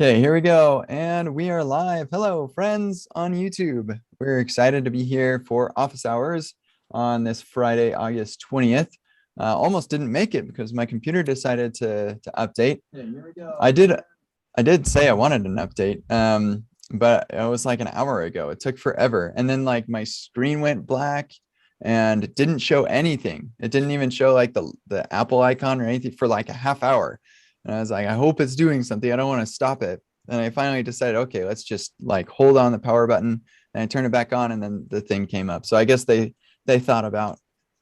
Okay, here we go. And we are live. Hello, friends on YouTube. We're excited to be here for office hours on this Friday, August 20th. Almost didn't make it because my computer decided to update. Yeah, here we go. I did say I wanted an update, but it was like an hour ago. It took forever. And then like my screen went black and it didn't show anything. It didn't even show like the Apple icon or anything for like a half hour. And I was like, I hope it's doing something. I don't want to stop it. And I finally decided, okay, let's just like hold on the power button, and I turned it back on, and then the thing came up. So I guess they thought about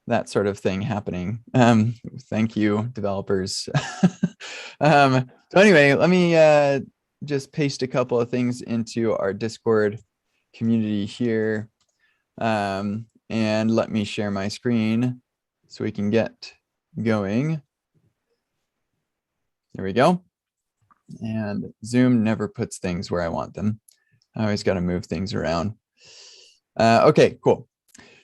that sort of thing happening. Thank you, developers. So anyway, let me just paste a couple of things into our Discord community here. And let me share my screen so we can get going. There we go. And Zoom never puts things where I want them. I always got to move things around. Okay, cool.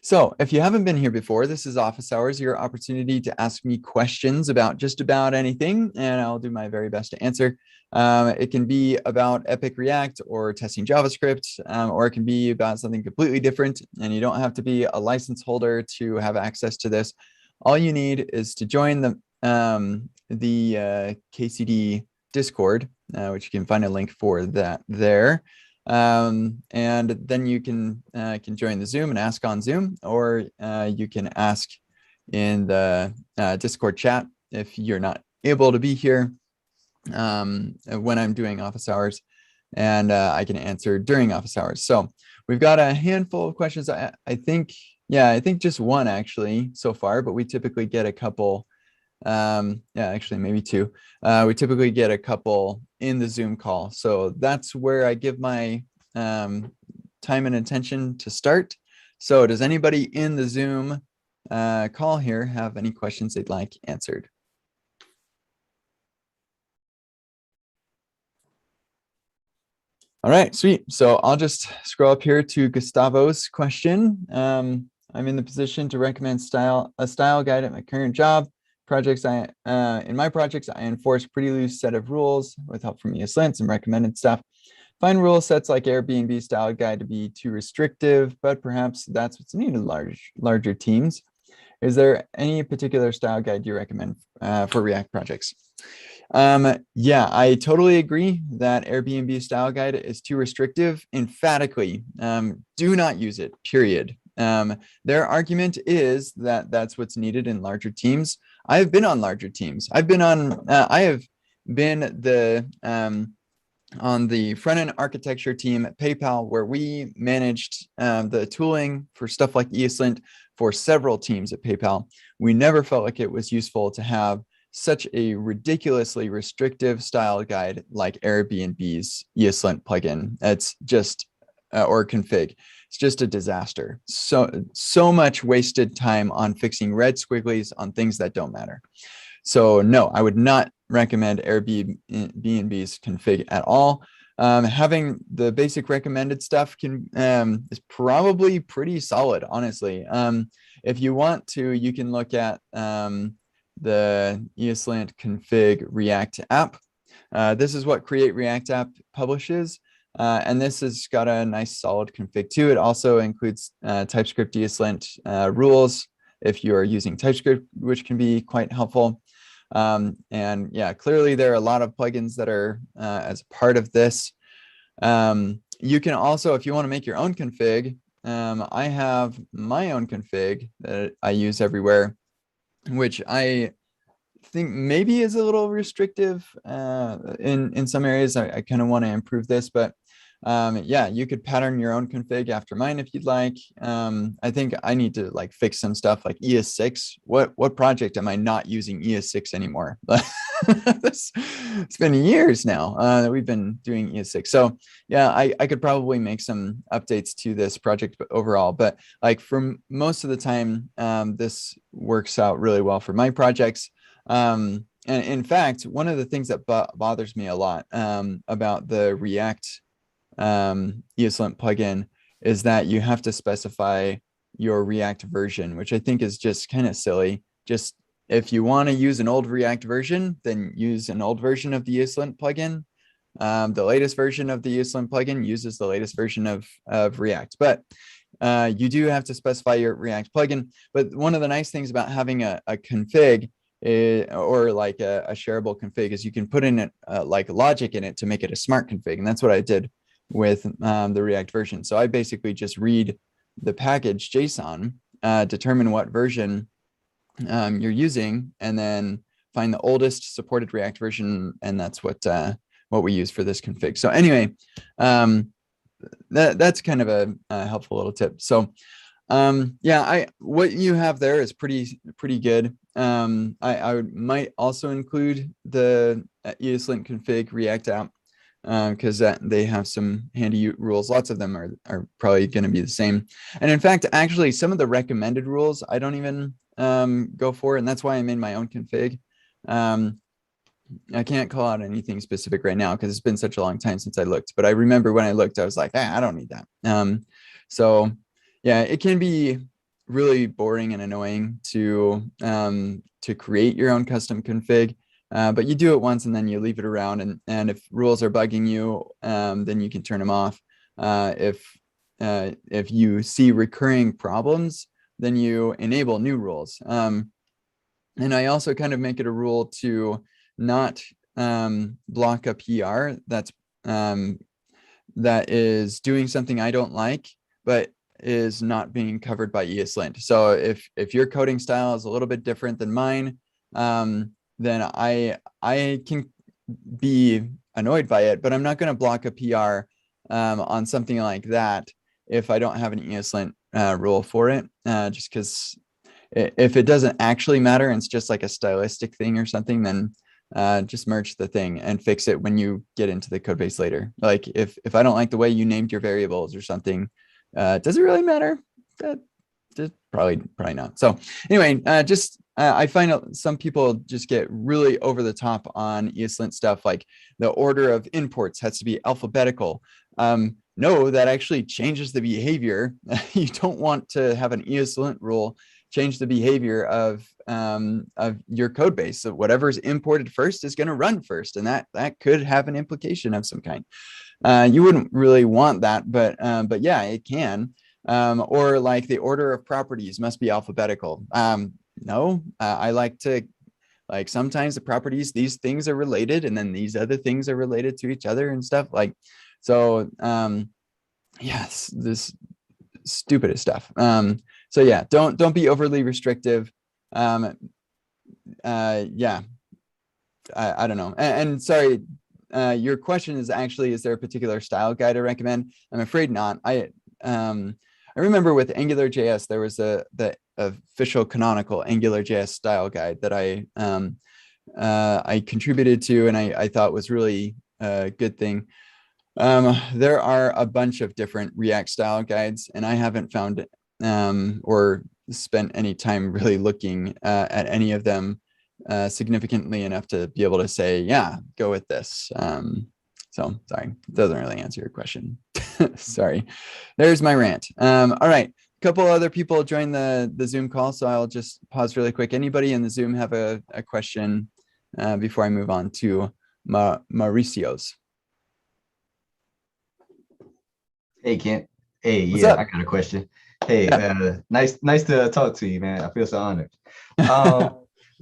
So if you haven't been here before, this is Office Hours, your opportunity to ask me questions about just about anything, and I'll do my very best to answer. It can be about Epic React or testing JavaScript, or it can be about something completely different, and you don't have to be a license holder to have access to this. All you need is to join the KCD Discord, which you can find a link for that there. And then you can join the Zoom and ask on Zoom, or you can ask in the Discord chat if you're not able to be here when I'm doing office hours, and I can answer during office hours. So we've got a handful of questions. I think just one actually so far, but we typically get a couple. Actually maybe two. We typically get a couple in the Zoom call. So that's where I give my time and attention to start. So does anybody in the Zoom call here have any questions they'd like answered? All right, sweet. So I'll just scroll up here to Gustavo's question. I'm in the position to recommend a style guide at my current job. In my projects, I enforce pretty loose set of rules with help from ESLint and recommended stuff. Find rule sets like Airbnb style guide to be too restrictive, but perhaps that's what's needed in larger teams. Is there any particular style guide you recommend for React projects? Yeah, I totally agree that Airbnb style guide is too restrictive. Emphatically, do not use it, period. Their argument is that that's what's needed in larger teams. I've been on larger teams. I have been on the front-end architecture team at PayPal, where we managed the tooling for stuff like ESLint for several teams at PayPal. We never felt like it was useful to have such a ridiculously restrictive style guide like Airbnb's ESLint plugin. It's just, or config. It's just a disaster. So much wasted time on fixing red squigglies on things that don't matter. So no, I would not recommend Airbnb's config at all. Having the basic recommended stuff is probably pretty solid, honestly. If you want to, you can look at the ESLint config React app. This is what Create React app publishes. And this has got a nice solid config too. It also includes TypeScript ESLint rules if you are using TypeScript, which can be quite helpful. And yeah, clearly there are a lot of plugins that are as part of this. You can also, if you want to make your own config, I have my own config that I use everywhere, which I think maybe is a little restrictive in some areas. I kind of want to improve this, but yeah, you could pattern your own config after mine if you'd like. I think I need to like fix some stuff like ES6. What project am I not using ES6 anymore? It's been years now that we've been doing ES6. So yeah, I could probably make some updates to this project overall, but like for most of the time, this works out really well for my projects. And in fact, one of the things that bothers me a lot about the React ESLint plugin is that you have to specify your React version, which I think is just kind of silly. Just if you want to use an old React version, then use an old version of the ESLint plugin. The latest version of the ESLint plugin uses the latest version of React, but you do have to specify your React plugin. But one of the nice things about having a config or like a shareable config is you can put in like logic in it to make it a smart config. And that's what I did with the React version. So I basically just read the package JSON, determine what version you're using, and then find the oldest supported React version. And that's what we use for this config. So anyway, that's kind of a helpful little tip. So yeah, what you have there is pretty good. I might also include the ESLint config React app because they have some handy rules. Lots of them are probably going to be the same. And in fact, actually, some of the recommended rules I don't even go for, and that's why I made my own config. I can't call out anything specific right now because it's been such a long time since I looked. But I remember when I looked, I was like, I don't need that. So yeah, it can be really boring and annoying to create your own custom config. But you do it once and then you leave it around. And if rules are bugging you, then you can turn them off. If you see recurring problems, then you enable new rules. And I also kind of make it a rule to not block a PR that is doing something I don't like, but is not being covered by ESLint. So if your coding style is a little bit different than mine, then I can be annoyed by it, but I'm not going to block a PR on something like that if I don't have an ESLint rule for it, just because if it doesn't actually matter and it's just like a stylistic thing or something, then just merge the thing and fix it when you get into the code base later. Like if I don't like the way you named your variables or something, does it really matter? Just probably not. So anyway, I find some people just get really over the top on ESLint stuff. Like the order of imports has to be alphabetical. No, that actually changes the behavior. You don't want to have an ESLint rule change the behavior of your code base. So whatever's imported first is going to run first, and that could have an implication of some kind. You wouldn't really want that, but yeah, it can. Or like the order of properties must be alphabetical. No, I like to, like, sometimes the properties, these things are related, and then these other things are related to each other and stuff. Like, so yes, this stupidest stuff. So yeah, don't be overly restrictive. Yeah, I don't know. And sorry, your question is actually, is there a particular style guide I recommend? I'm afraid not. I remember with AngularJS, there was the official canonical AngularJS style guide that I contributed to, and I thought was really a good thing. There are a bunch of different React style guides, and I haven't found or spent any time really looking at any of them significantly enough to be able to say, yeah, go with this. So sorry, it doesn't really answer your question. Sorry. There's my rant. All right. A couple other people joined the Zoom call, so I'll just pause really quick. Anybody in the Zoom have a question before I move on to Mauricio's? Hey, Kent. Hey, What's yeah, up? I got a question. Hey, Yeah. nice to talk to you, man. I feel so honored.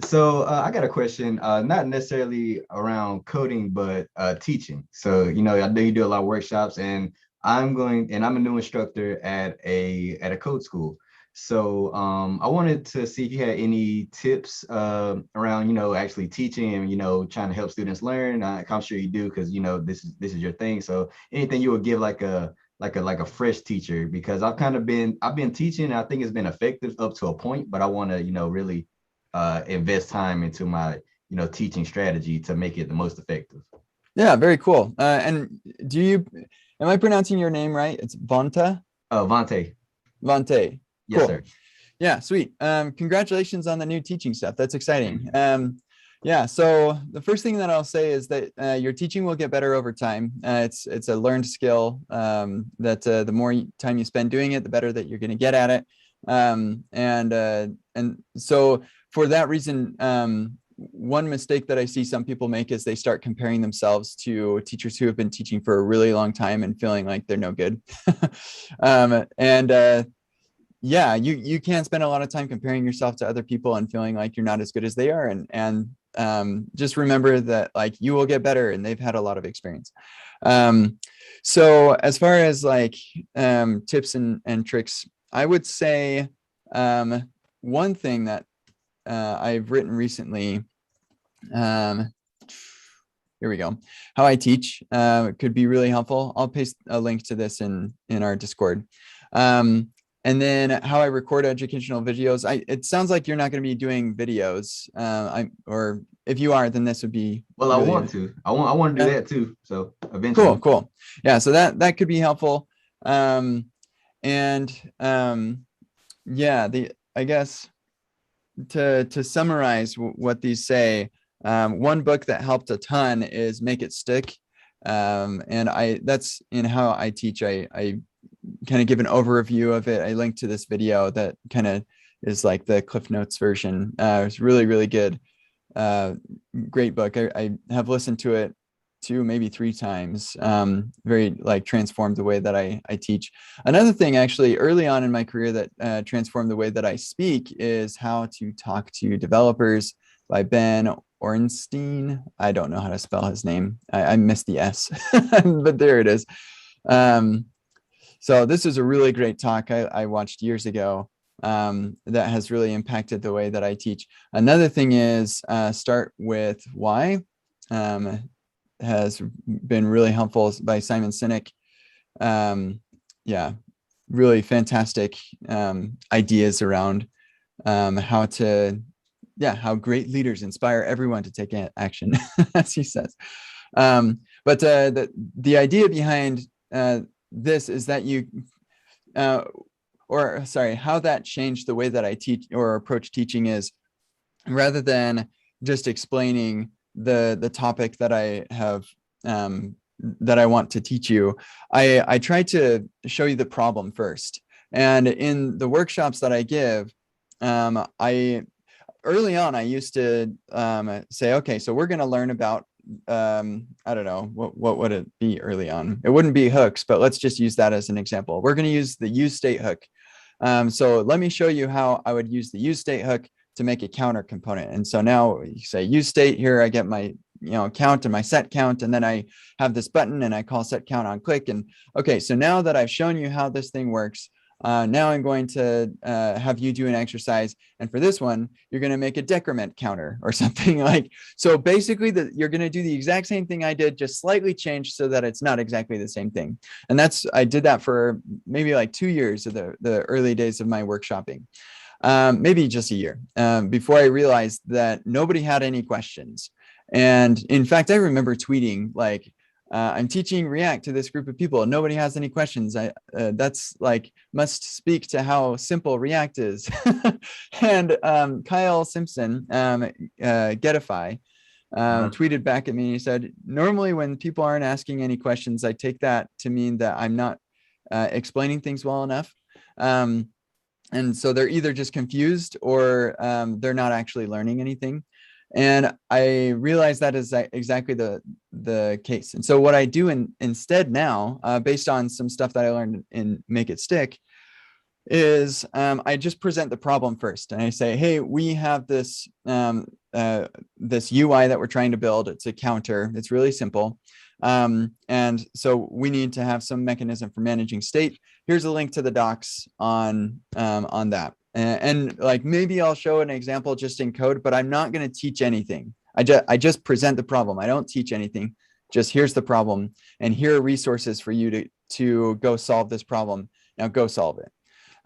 So I got a question, not necessarily around coding, but teaching. So, I know you do a lot of workshops, and I'm a new instructor at a code school. So I wanted to see if you had any tips around, actually teaching and, trying to help students learn. I'm sure you do, because this is your thing. So anything you would give like a fresh teacher, because I've been teaching, and I think it's been effective up to a point, but I want to, really invest time into my, teaching strategy to make it the most effective. Yeah, very cool. And am I pronouncing your name right? It's Vanta? Vante. Vante. Yes, Cool. sir. Yeah, sweet. Congratulations on the new teaching stuff. That's exciting. Yeah, so the first thing that I'll say is that your teaching will get better over time. It's a learned skill that the more time you spend doing it, the better that you're going to get at it. And so for that reason, one mistake that I see some people make is they start comparing themselves to teachers who have been teaching for a really long time and feeling like they're no good. Yeah, you can spend a lot of time comparing yourself to other people and feeling like you're not as good as they are. And just remember that like you will get better and they've had a lot of experience. So as far as like tips and tricks, I would say one thing that I've written recently, here we go. How I teach could be really helpful. I'll paste a link to this in our Discord. And then how I record educational videos. It sounds like you're not going to be doing videos. Or if you are, then this would be. Well, really, I want to. I want to do that too. So eventually. Cool. Yeah. So that could be helpful. Yeah. I guess to summarize what these say, one book that helped a ton is Make It Stick. And that's in how I teach. I kind of give an overview of it. I link to this video that kind of is like the Cliff Notes version. It's really, really good. Great book. I have listened to it 2, maybe 3 times. Very like transformed the way that I teach. Another thing actually early on in my career that transformed the way that I speak is How to Talk to Developers by Ben Orenstein. I don't know how to spell his name. I missed the S, but there it is. So this is a really great talk I watched years ago that has really impacted the way that I teach. Another thing is Start with Why. Has been really helpful by Simon Sinek. Yeah, really fantastic ideas around how great leaders inspire everyone to take action, as he says. But the idea behind this is that how that changed the way that I teach or approach teaching is, rather than just explaining the topic that I have that I want to teach you, I try to show you the problem first. And in the workshops that I give, early on I used to say, okay, so we're going to learn about I don't know, what would it be early on? It wouldn't be hooks, but let's just use that as an example. We're going to use the use state hook. So let me show you how I would use the use state hook to make a counter component. And so now you say use state here, I get my count and my set count, and then I have this button and I call set count on click. And okay, so now that I've shown you how this thing works, now I'm going to have you do an exercise. And for this one, you're going to make a decrement counter or something like, so basically you're going to do the exact same thing I did, just slightly changed so that it's not exactly the same thing. And I did that for maybe like 2 years of the early days of my workshopping. Maybe just a year before I realized that nobody had any questions. And in fact, I remember tweeting like, I'm teaching React to this group of people and nobody has any questions. That's like, must speak to how simple React is. And Kyle Simpson, Getify, tweeted back at me and he said, normally when people aren't asking any questions, I take that to mean that I'm not explaining things well enough. And so they're either just confused or they're not actually learning anything. And I realized that is exactly the case. And so what I do instead now, based on some stuff that I learned in Make It Stick, is I just present the problem first. And I say, hey, we have this this UI that we're trying to build. It's a counter. It's really simple. And so we need to have some mechanism for managing state. Here's a link to the docs on that. And like, maybe I'll show an example just in code, but I'm not going to teach anything. I just present the problem. I don't teach anything. Just here's the problem. And here are resources for you to go solve this problem. Now go solve it.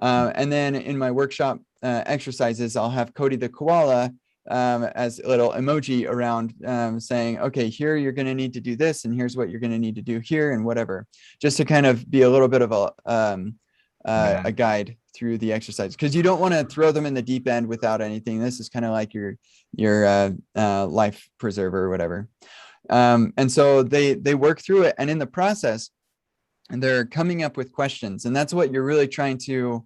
And then in my workshop exercises, I'll have Cody the koala as a little emoji around saying, okay, here you're going to need to do this, and here's what you're going to need to do here, and whatever, just to kind of be a little bit of a guide through the exercise, because you don't want to throw them in the deep end without anything. This is kind of like your life preserver or whatever. And so they work through it, and in the process, they're coming up with questions, and that's what you're really trying to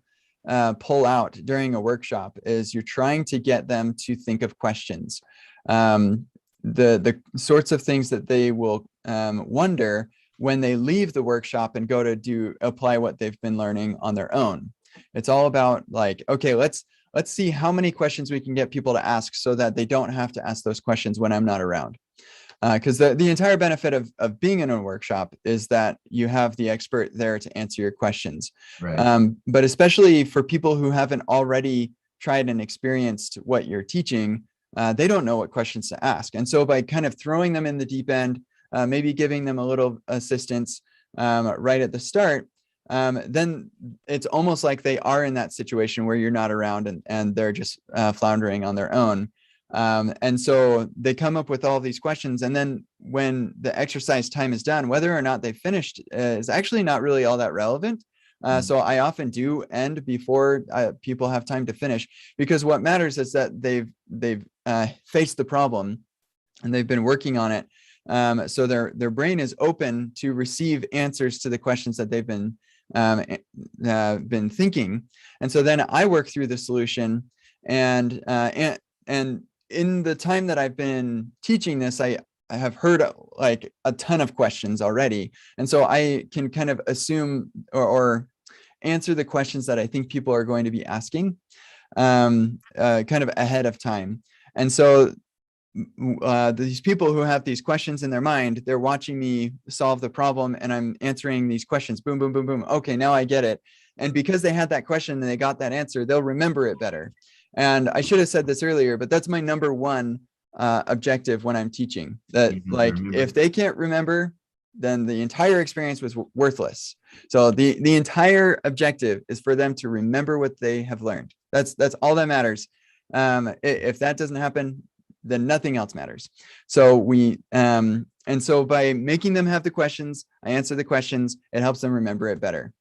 pull out during a workshop. Is you're trying to get them to think of questions. The sorts of things that they will wonder when they leave the workshop and go to apply what they've been learning on their own. It's all about like, okay, let's see how many questions we can get people to ask so that they don't have to ask those questions when I'm not around. Because the entire benefit of being in a workshop is that you have the expert there to answer your questions. Right. But especially for people who haven't already tried and experienced what you're teaching, they don't know what questions to ask. And so by kind of throwing them in the deep end, maybe giving them a little assistance right at the start, then it's almost like they are in that situation where you're not around and they're just floundering on their own. And so they come up with all these questions. And then when the exercise time is done, whether or not they finished is actually not really all that relevant. So I often do end before people have time to finish, because what matters is that they've faced the problem and they've been working on it. So their brain is open to receive answers to the questions that they've been thinking. And so then I work through the solution, and in the time that I've been teaching this, I have heard like a ton of questions already. And so I can kind of assume or answer the questions that I think people are going to be asking kind of ahead of time. And so these people who have these questions in their mind, they're watching me solve the problem, and I'm answering these questions. Boom, boom, boom, boom. Okay, now I get it. And because they had that question and they got that answer, they'll remember it better. And I should have said this earlier, but that's my number one objective when I'm teaching. That like, if they can't remember, then the entire experience was worthless. So the entire objective is for them to remember what they have learned. That's all that matters. If that doesn't happen, then nothing else matters. So and so by making them have the questions, I answer the questions, it helps them remember it better.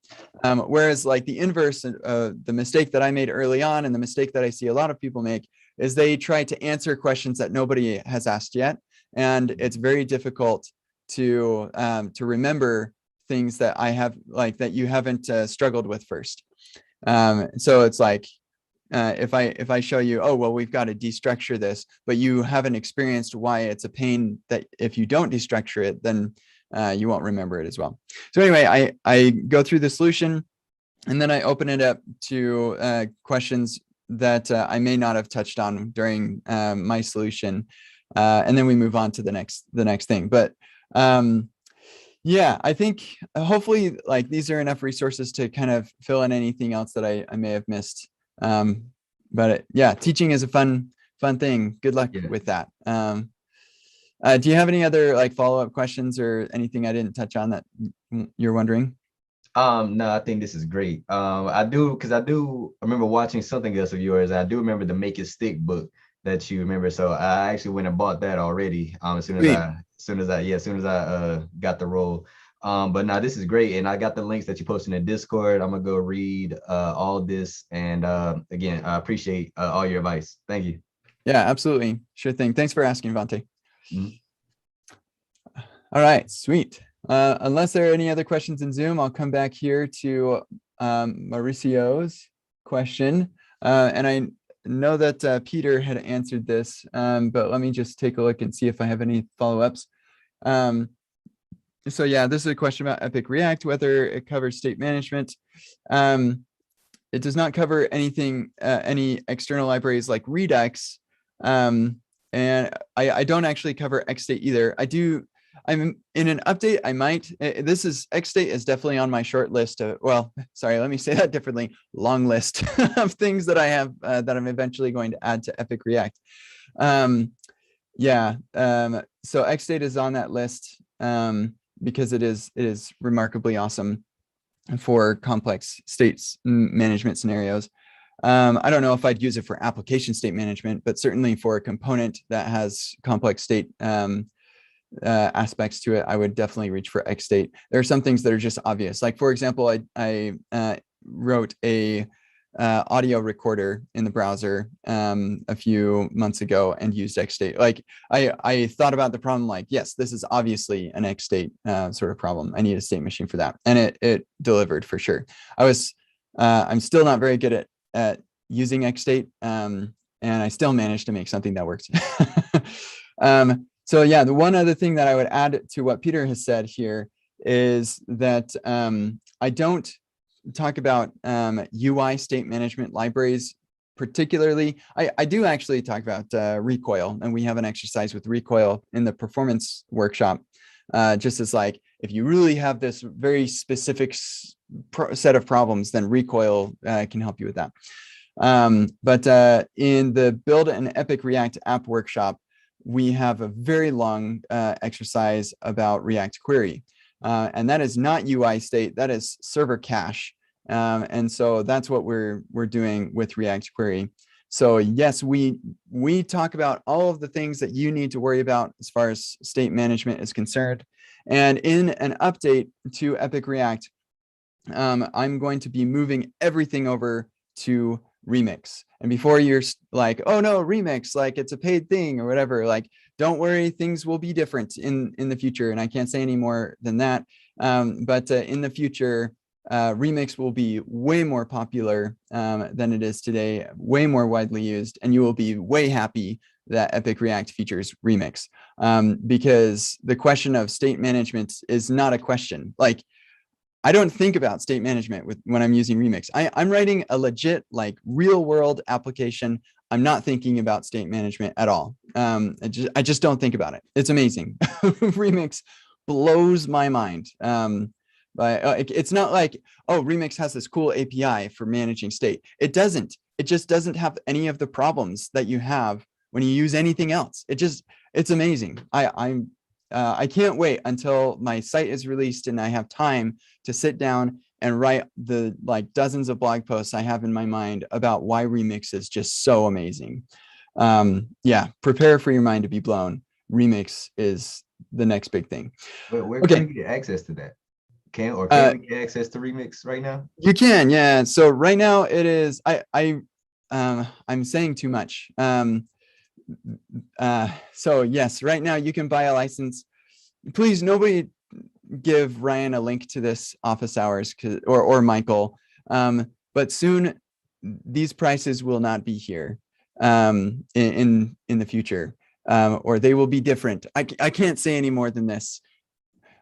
Whereas like the inverse, the mistake that I made early on, and the mistake that I see a lot of people make, is they try to answer questions that nobody has asked yet. And it's very difficult to remember things that I have, like that you haven't struggled with first. So it's like, if I show you, oh, well, we've got to destructure this, but you haven't experienced why it's a pain that if you don't destructure it, then you won't remember it as well. So anyway, I go through the solution, and then I open it up to questions that I may not have touched on during my solution. And then we move on to the next thing. But yeah, I think hopefully like these are enough resources to kind of fill in anything else that I may have missed. But yeah, teaching is a fun thing. Good luck with that. Do you have any other like follow-up questions or anything I didn't touch on that you're wondering? No, I think this is great. I remember watching something else of yours. I do remember the Make It Stick book that you remember. So I actually went and bought that already. As soon as I got the role. But now this is great. And I got the links that you posted in Discord. I'm gonna go read all this. And again, I appreciate all your advice. Thank you. Yeah, absolutely. Sure thing. Thanks for asking, Vante. All right, sweet. Unless there are any other questions in Zoom, I'll come back here to Mauricio's question. And I know that Peter had answered this, but let me just take a look and see if I have any follow-ups. So yeah, this is a question about Epic React, whether it covers state management. It does not cover anything, any external libraries like Redux. And I don't actually cover XState either. I'm in an update. I might, XState is definitely on my short list of, well, sorry, let me say that differently, long list of things that I have that I'm eventually going to add to Epic React. Yeah, so XState is on that list because it is remarkably awesome for complex states management scenarios. I don't know if I'd use it for application state management, but certainly for a component that has complex state aspects to it, I would definitely reach for XState. There are some things that are just obvious. Like, for example, I wrote a audio recorder in the browser a few months ago and used XState. Like, I thought about the problem like, yes, this is obviously an XState sort of problem. I need a state machine for that. And it delivered for sure. I'm still not very good at using XState. and I still managed to make something that works. So yeah, the one other thing that I would add to what Peter has said here is that I don't talk about UI state management libraries particularly. I do actually talk about recoil, and we have an exercise with recoil in the performance workshop, just as like, if you really have this very specific set of problems, then recoil can help you with that. But in the build an epic React app workshop, we have a very long exercise about React query. And that is not UI state, that is server cache. And so that's what we're doing with React query. So yes, we talk about all of the things that you need to worry about as far as state management is concerned. And in an update to Epic React, I'm going to be moving everything over to Remix. And before you're like, oh no, Remix, like it's a paid thing or whatever, like, don't worry, things will be different in the future. And I can't say any more than that. But in the future, Remix will be way more popular than it is today, way more widely used, and you will be way happy that Epic React features Remix, because the question of state management is not a question. Like, I don't think about state management when I'm using Remix. I'm writing a legit, like, real world application. I'm not thinking about state management at all. I just don't think about it. It's amazing. Remix blows my mind. But it's not like, oh, Remix has this cool API for managing state. It doesn't. It just doesn't have any of the problems that you have when you use anything else. It's amazing. I can't wait until my site is released and I have time to sit down and write the like dozens of blog posts I have in my mind about why Remix is just so amazing. Yeah, prepare for your mind to be blown. Remix is the next big thing. But where can we get access to that? Can we get access to Remix right now? You can, yeah. So right now it is, I'm saying too much. So yes, right now you can buy a license. Please, nobody give Ryan a link to this office hours or Michael. But soon these prices will not be here in the future, or they will be different. I can't say any more than this.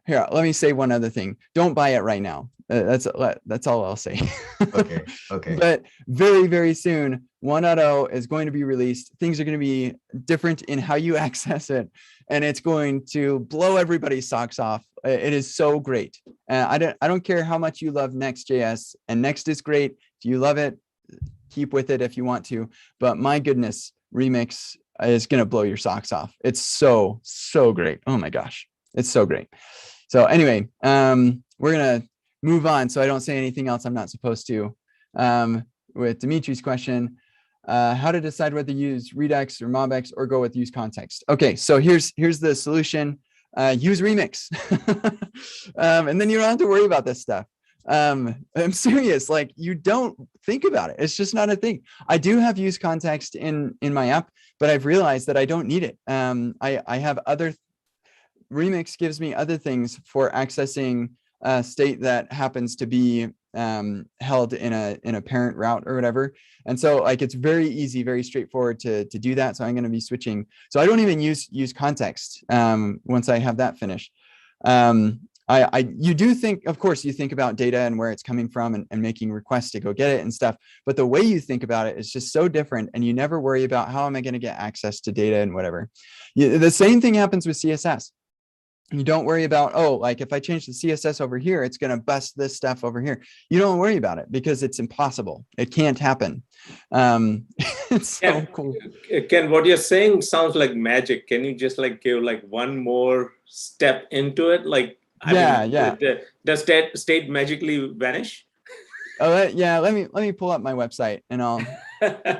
Here, let me say one other thing. Don't buy it right now. That's all I'll say. Okay. But very, very soon, 1.0 is going to be released. Things are going to be different in how you access it, and it's going to blow everybody's socks off. It is so great. I don't care how much you love Next.js, and Next is great. If you love it, keep with it if you want to. But my goodness, Remix is going to blow your socks off. It's so great. Oh my gosh, it's so great. So anyway, we're going to move on so I don't say anything else I'm not supposed to. With Dimitri's question, how to decide whether to use Redux or MobX or go with use context. Okay, so here's the solution. Use Remix. And then you don't have to worry about this stuff. I'm serious, like, you don't think about it. It's just not a thing. I do have use context in my app, but I've realized that I don't need it. I have other Remix gives me other things for accessing state that happens to be held in a parent route or whatever. And so like, it's very easy, very straightforward to do that. So I'm going to be switching. So I don't even use context once I have that finished. You do think, of course, you think about data and where it's coming from and making requests to go get it and stuff. But the way you think about it is just so different. And you never worry about how am I going to get access to data and whatever. The same thing happens with CSS. You don't worry about, oh, like if I change the CSS over here, it's going to bust this stuff over here. You don't worry about it because it's impossible. It can't happen. It's so cool. Ken, what you're saying sounds like magic. Can you just like give like one more step into it? Like, does state magically vanish? Oh, yeah. Let me pull up my website and I'll.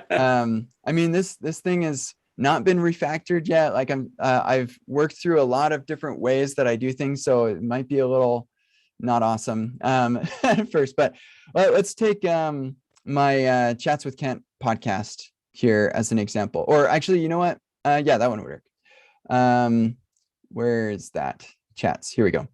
I mean, this thing is not been refactored yet. Like I've worked through a lot of different ways that I do things, so it might be a little not awesome at first. But let's take my Chats with Kent podcast here as an example. Or actually, you know what? Yeah, that one would work. Where is that? Chats. Here we go.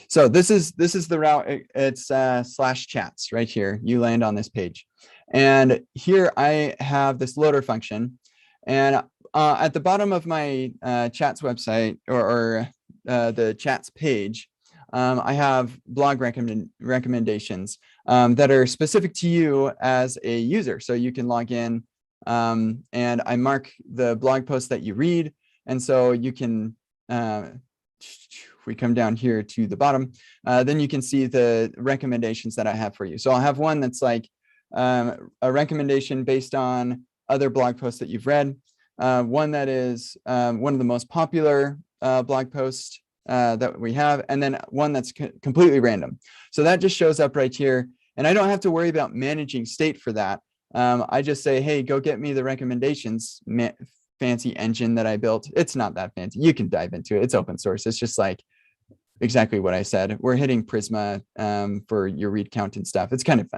So this is the route. It's /chats right here. You land on this page. And here I have this loader function. And at the bottom of my chats website or the chats page, I have blog recommendations that are specific to you as a user. So you can log in and I mark the blog post that you read. And so you can, if we come down here to the bottom, then you can see the recommendations that I have for you. So I'll have one that's like a recommendation based on other blog posts that you've read. One that is one of the most popular blog posts that we have, and then one that's completely random. So that just shows up right here. And I don't have to worry about managing state for that. I just say, hey, go get me the recommendations fancy engine that I built. It's not that fancy. You can dive into it. It's open source. It's just like exactly what I said. We're hitting Prisma for your read count and stuff. It's kind of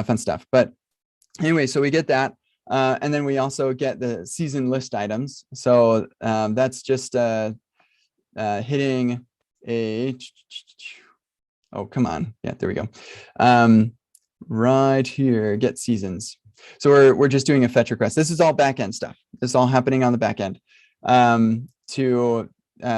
fun stuff. But anyway, so we get that. And then we also get the season list items. So that's just hitting a, oh, come on. Yeah, there we go. Right here, get seasons. So we're just doing a fetch request. This is all backend stuff. This is all happening on the backend to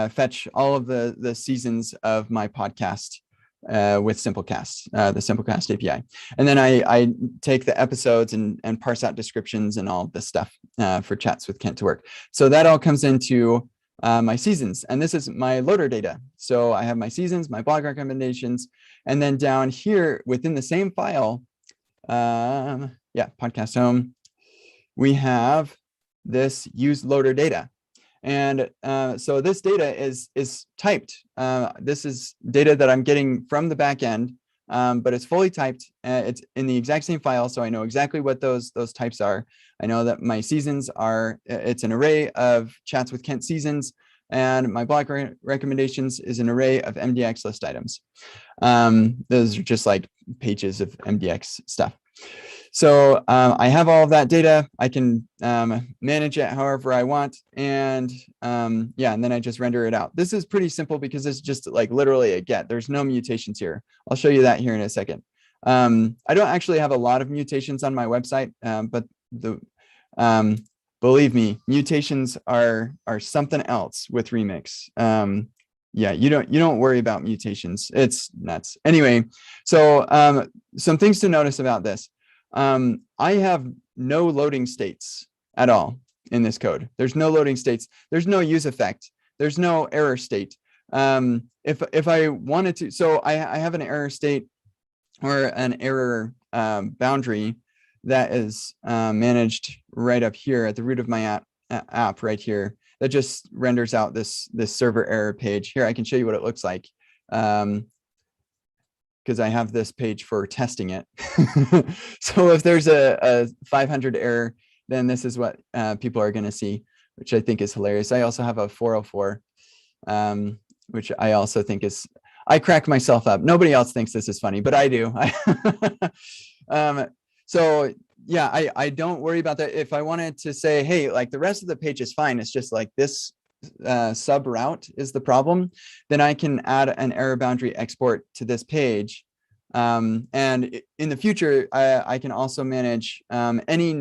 fetch all of the seasons of my podcast with Simplecast, the Simplecast API. And then I take the episodes and parse out descriptions and all of this stuff for Chats with Kent to work. So that all comes into my seasons. And this is my loader data. So I have my seasons, my blog recommendations, and then down here within the same file, yeah, podcast home, we have this use loader data. And so this data is typed. This is data that I'm getting from the back end, but it's fully typed. It's in the exact same file, so I know exactly what those types are. I know that my seasons are, it's an array of Chats with Kent seasons, and my blog recommendations is an array of MDX list items. Those are just like pages of MDX stuff. So I have all of that data. I can manage it however I want. And yeah, and then I just render it out. This is pretty simple because it's just like literally a get. There's no mutations here. I'll show you that here in a second. I don't actually have a lot of mutations on my website, but believe me, mutations are something else with Remix. Yeah, you don't worry about mutations. It's nuts. Anyway, so some things to notice about this. I have no loading states at all in this code. There's no loading states. There's no use effect. There's no error state. If I wanted to, so I have an error state or an error boundary that is managed right up here at the root of my app right here that just renders out this server error page. Here, I can show you what it looks like. Because I have this page for testing it. So if there's a 500 error, then this is what people are going to see, which I think is hilarious. I also have a 404, which I also think is, I crack myself up. Nobody else thinks this is funny, but I do. So yeah, I don't worry about that. If I wanted to say, hey, like the rest of the page is fine, it's just like this sub route is the problem, then I can add an error boundary export to this page. And in the future, I can also manage any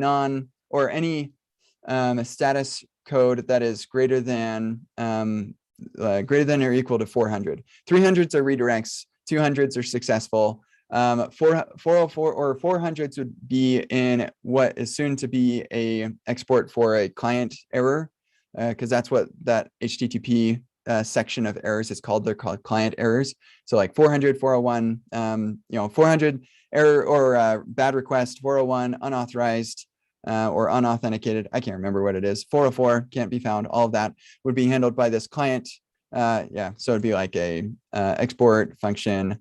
status code that is greater than or equal to 400. 300s are redirects, 200s are successful. 404 or 400s would be in what is soon to be a export for a client error. Because that's what that HTTP section of errors is called. They're called client errors. So like 400, 401, 400 error or bad request, 401 unauthorized or unauthenticated. I can't remember what it is. 404 can't be found. All of that would be handled by this client. Yeah, so it'd be like a export function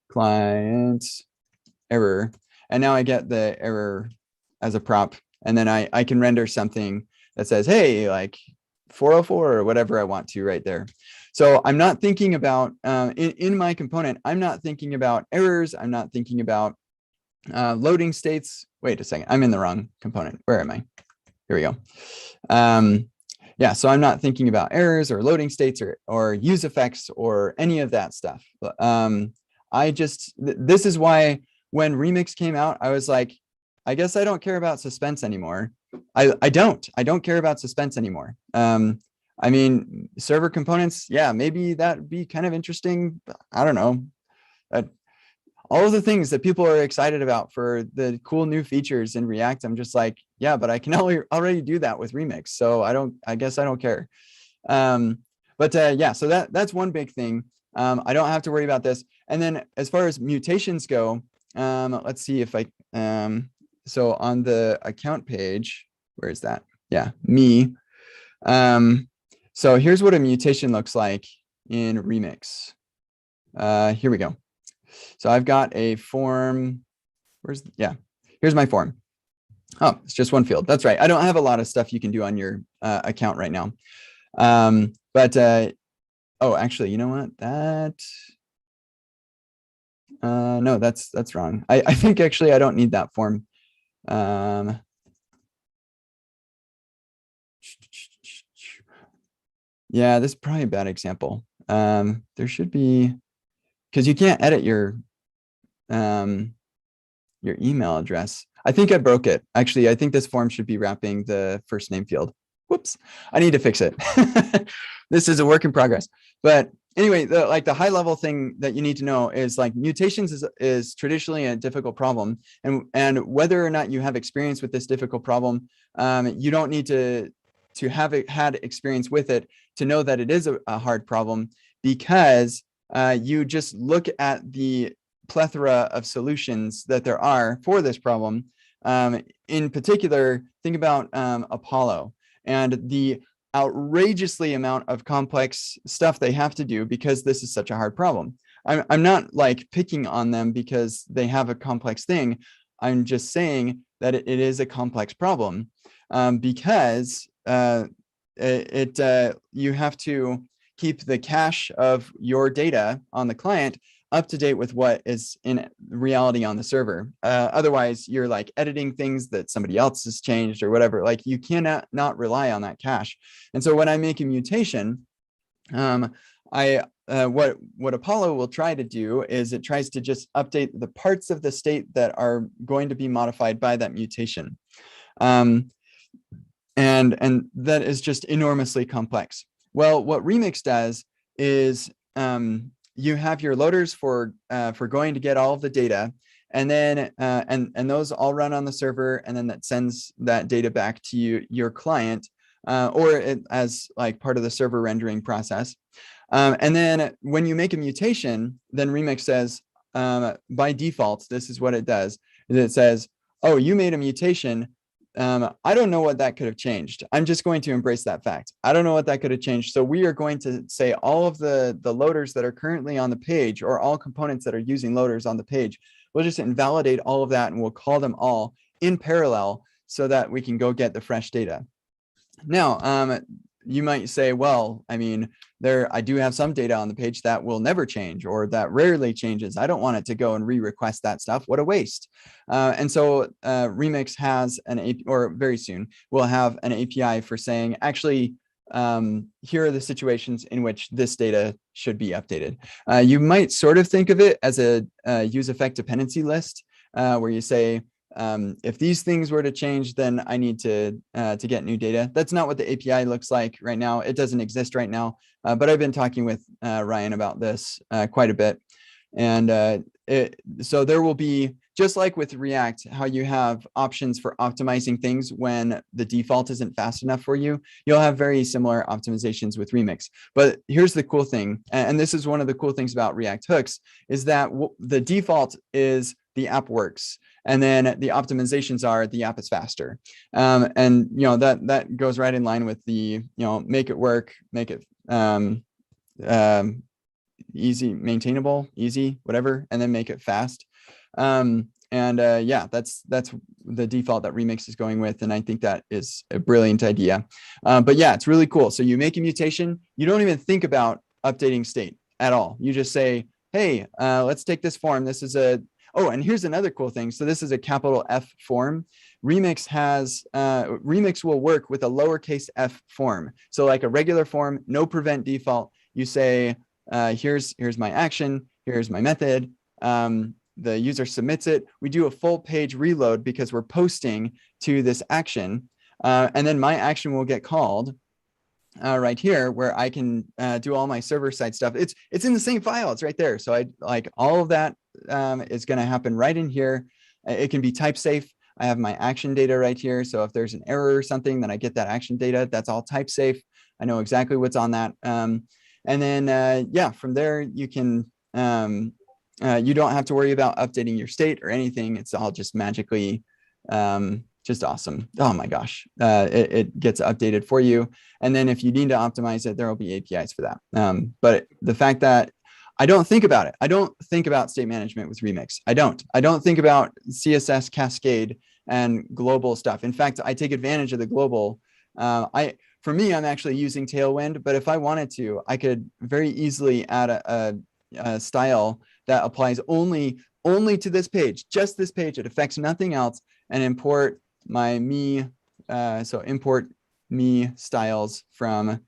client error. And now I get the error as a prop. And then I can render something that says, hey, like 404 or whatever I want to right there. So I'm not thinking about, in my component, I'm not thinking about errors. I'm not thinking about loading states. Wait a second, I'm in the wrong component. Where am I? Here we go. Yeah, so I'm not thinking about errors or loading states or use effects or any of that stuff. This is why when Remix came out, I was like, I guess I don't care about suspense anymore. I don't care about suspense anymore. I mean, server components, yeah, maybe that'd be kind of interesting. I don't know. All of the things that people are excited about for the cool new features in React, I'm just like, yeah, but I can already do that with Remix. So I guess I don't care. Yeah, so that's one big thing. I don't have to worry about this. And then as far as mutations go, let's see if so on the account page, where is that? Yeah, me. So here's what a mutation looks like in Remix. Here we go. So I've got a form. Here's my form. Oh, it's just one field. That's right. I don't have a lot of stuff you can do on your account right now. Oh, actually, you know what? No, that's wrong. I think actually I don't need that form. Yeah, this is probably a bad example. There should be, because you can't edit your email address. I think I broke it. Actually, I think this form should be wrapping the first name field. Whoops, I need to fix it. This is a work in progress. But anyway, the high level thing that you need to know is like mutations is traditionally a difficult problem. And whether or not you have experience with this difficult problem, you don't need to have had experience with it to know that it is a hard problem, because you just look at the plethora of solutions that there are for this problem. In particular, think about Apollo and the outrageously amount of complex stuff they have to do because this is such a hard problem. I'm not like picking on them because they have a complex thing. I'm just saying that it is a complex problem because you have to keep the cache of your data on the client up to date with what is in reality on the server. Otherwise, you're like editing things that somebody else has changed or whatever. Like you cannot not rely on that cache. And so when I make a mutation, what Apollo will try to do is it tries to just update the parts of the state that are going to be modified by that mutation. And that is just enormously complex. Well, what Remix does is you have your loaders for going to get all of the data, and then and those all run on the server, and then that sends that data back to your client, or as like part of the server rendering process. And then when you make a mutation, then Remix says by default, this is what it does. Is it says, oh, you made a mutation. I don't know what that could have changed. I'm just going to embrace that fact. I don't know what that could have changed. So we are going to say all of the loaders that are currently on the page, or all components that are using loaders on the page, we'll just invalidate all of that, and we'll call them all in parallel so that we can go get the fresh data. Now, you might say, well, I mean, I do have some data on the page that will never change, or that rarely changes. I don't want it to go and re-request that stuff. What a waste. And so Remix has an API, or very soon we'll have an API for saying, actually, here are the situations in which this data should be updated. You might sort of think of it as a use effect dependency list, where you say, if these things were to change, then I need to get new data. That's not what the API looks like right now. It doesn't exist right now, but I've been talking with Ryan about this quite a bit. And so there will be, just like with React, how you have options for optimizing things when the default isn't fast enough for you, you'll have very similar optimizations with Remix. But here's the cool thing, and this is one of the cool things about React hooks, is that the default is the app works, and then the optimizations are the app is faster. And that goes right in line with the make it work, make it easy, maintainable, easy, whatever, and then make it fast. Yeah, that's the default that Remix is going with, and I think that is a brilliant idea. But yeah, it's really cool. So you make a mutation, you don't even think about updating state at all. You just say, hey, let's take this form. This is and here's another cool thing. So this is a capital F form. Remix will work with a lowercase f form. So like a regular form, no prevent default, you say, here's my action, here's my method, the user submits it. We do a full page reload because we're posting to this action. And then my action will get called right here, where I can do all my server side stuff. It's in the same file. It's right there. So I like all of that is going to happen right in here. It can be type safe. I have my action data right here. So if there's an error or something, then I get that action data. That's all type safe. I know exactly what's on that. And then, yeah, from there, you can, you don't have to worry about updating your state or anything. It's all just magically just awesome. Oh my gosh, it gets updated for you. And then if you need to optimize it, there will be APIs for that. But the fact that I don't think about it. I don't think about state management with Remix. I don't think about CSS Cascade and global stuff. In fact, I take advantage of the global. For me, I'm actually using Tailwind, but if I wanted to, I could very easily add a style that applies only to this page, just this page. It affects nothing else, and import my me. So import me styles from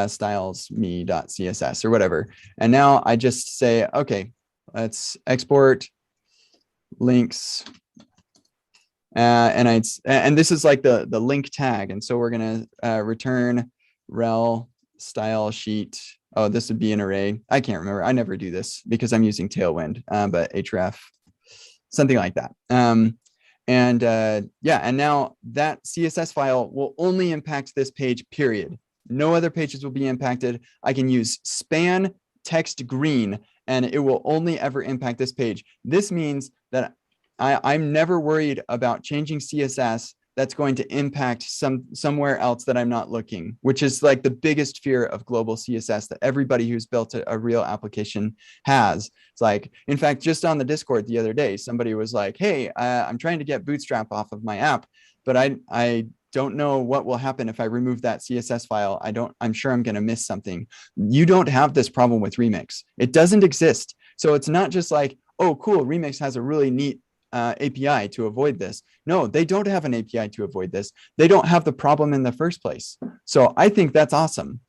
styles me.css or whatever. And now I just say, okay, let's export links. And this is like the link tag. And so we're going to return rel style sheet. Oh, this would be an array. I can't remember. I never do this because I'm using Tailwind, but href, something like that. Yeah, and now that CSS file will only impact this page, period. No other pages will be impacted. I can use span text green, and it will only ever impact this page. This means that I'm never worried about changing CSS that's going to impact somewhere else that I'm not looking, which is like the biggest fear of global CSS that everybody who's built a real application has. It's like, in fact, just on the Discord the other day, somebody was like, hey, I'm trying to get Bootstrap off of my app, but I don't know what will happen if I remove that CSS file. I'm sure I'm going to miss something. You don't have this problem with Remix. It doesn't exist. So it's not just like, oh, cool, Remix has a really neat API to avoid this. No, they don't have an API to avoid this. They don't have the problem in the first place. So I think that's awesome.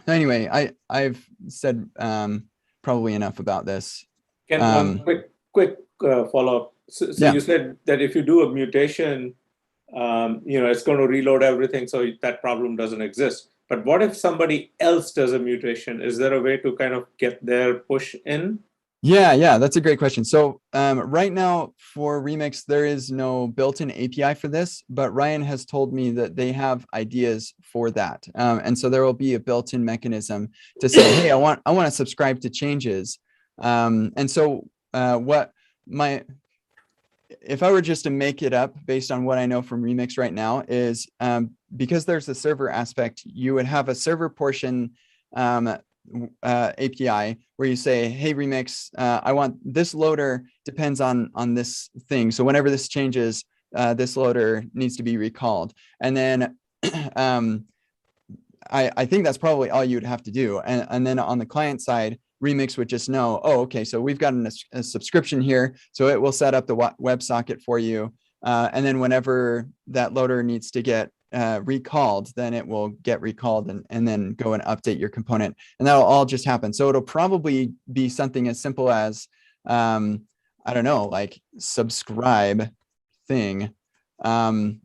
Anyway, I've said probably enough about this. Can one quick follow-up. So yeah. You said that if you do a mutation, it's going to reload everything, so that problem doesn't exist. But what if somebody else does a mutation? Is there a way to kind of get their push in? Yeah, that's a great question. So right now for Remix, there is no built-in API for this, but Ryan has told me that they have ideas for that. And so there will be a built-in mechanism to say, hey, I want to subscribe to changes. And so if I were just to make it up based on what I know from Remix right now is because there's the server aspect, you would have a server portion API where you say, hey, Remix, I want this loader depends on this thing. So whenever this changes, this loader needs to be recalled. And then I think that's probably all you'd have to do. And then on the client side, Remix would just know, oh, okay, so we've got a subscription here. So it will set up the WebSocket for you. And then whenever that loader needs to get recalled, then it will get recalled and then go and update your component. And that'll all just happen. So it'll probably be something as simple as, I don't know, like subscribe thing. And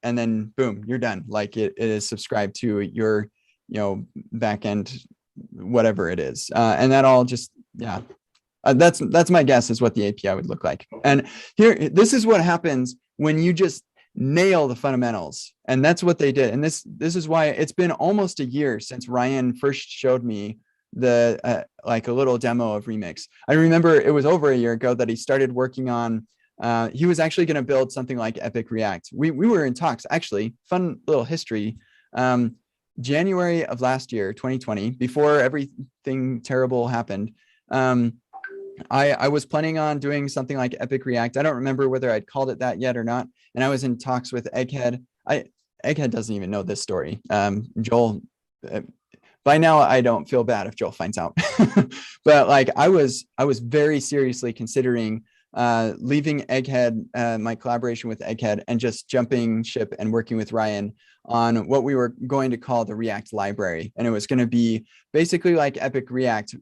then boom, you're done. Like it is subscribed to your, backend, whatever it is. And that all just, yeah, that's my guess is what the API would look like. And here, this is what happens when you just nail the fundamentals. And that's what they did. And this is why it's been almost a year since Ryan first showed me the like a little demo of Remix. I remember it was over a year ago that he started working on, he was actually going to build something like Epic React. We were in talks, actually, fun little history. January of last year, 2020, before everything terrible happened, I was planning on doing something like Epic React. I don't remember whether I'd called it that yet or not. And I was in talks with Egghead. Egghead doesn't even know this story. Joel, by now I don't feel bad if Joel finds out. But like I was very seriously considering leaving Egghead, my collaboration with Egghead, and just jumping ship and working with Ryan on what we were going to call the React library. And it was going to be basically like Epic React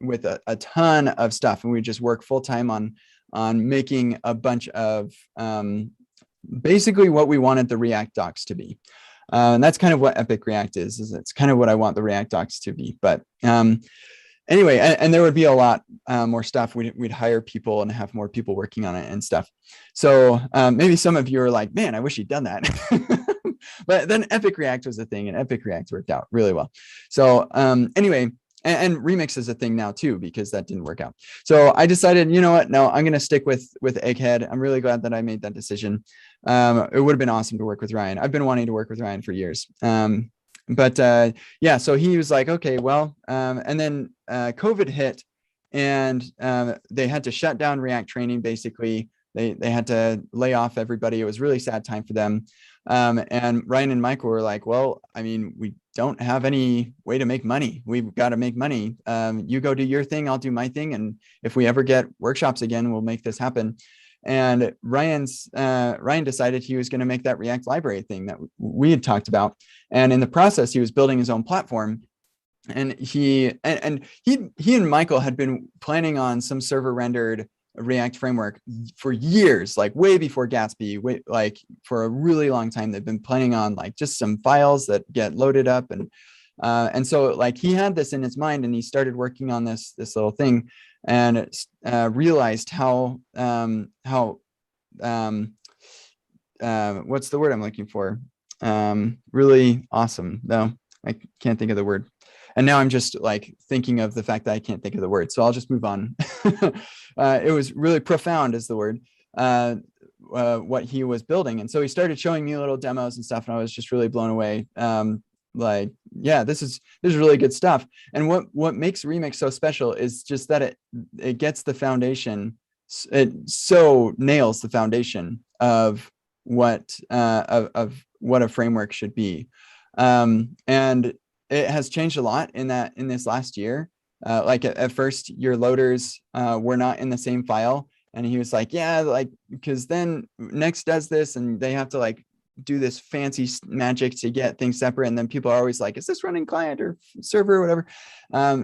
with a ton of stuff. And we just work full time on making a bunch of basically what we wanted the React docs to be. And that's kind of what Epic React is it's kind of what I want the React docs to be. But anyway, and there would be a lot more stuff. We'd hire people and have more people working on it and stuff. So maybe some of you are like, man, I wish you'd done that. But then Epic React was a thing, and Epic React worked out really well. So anyway, and Remix is a thing now too, because that didn't work out. So I decided, you know what? No, I'm going to stick with Egghead. I'm really glad that I made that decision. It would have been awesome to work with Ryan. I've been wanting to work with Ryan for years. But yeah, so he was like, okay, well, and then COVID hit, and they had to shut down React training. Basically, they had to lay off everybody. It was a really sad time for them. And Ryan and Michael were like, well, I mean, we don't have any way to make money. We've got to make money. You go do your thing, I'll do my thing. And if we ever get workshops again, we'll make this happen. And Ryan decided he was going to make that React library thing that we had talked about. And in the process, he was building his own platform. And he and Michael had been planning on some server rendered React framework for years, like way before Gatsby, like for a really long time. They've been planning on like just some files that get loaded up. And so like he had this in his mind, and he started working on this little thing, and realized how what's the word I'm looking for? Really awesome. No, I can't think of the word. And now I'm just like thinking of the fact that I can't think of the word. So I'll just move on. It was really profound is the word, what he was building. And so he started showing me little demos and stuff, and I was just really blown away. Like, yeah, this is really good stuff. And what makes Remix so special is just that it gets the foundation. It so nails the foundation of what a framework should be. And it has changed a lot in this last year. Like at first your loaders were not in the same file. And he was like, yeah, like, because then Next does this and they have to like do this fancy magic to get things separate. And then people are always like, is this running client or server or whatever?